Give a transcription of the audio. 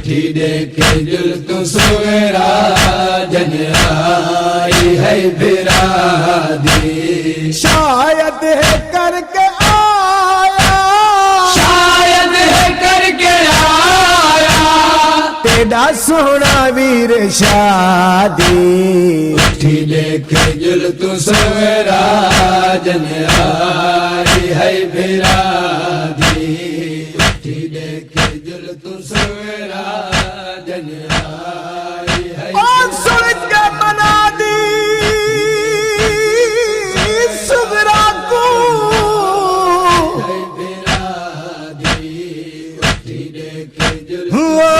उठी देखे जुल तू सवेरा जन आई है फिरा दी। शायद है करके आया, शायद है करके आया तेरा सोना वीर शादी। उठी देखे जुल तू सवेरा जन आई है फिरा दी। उठी देखे जुल तू सवेरा जन आई है और सुन के बना दी सुगरा को। फिरा दी। उठी देखे जुल हुआ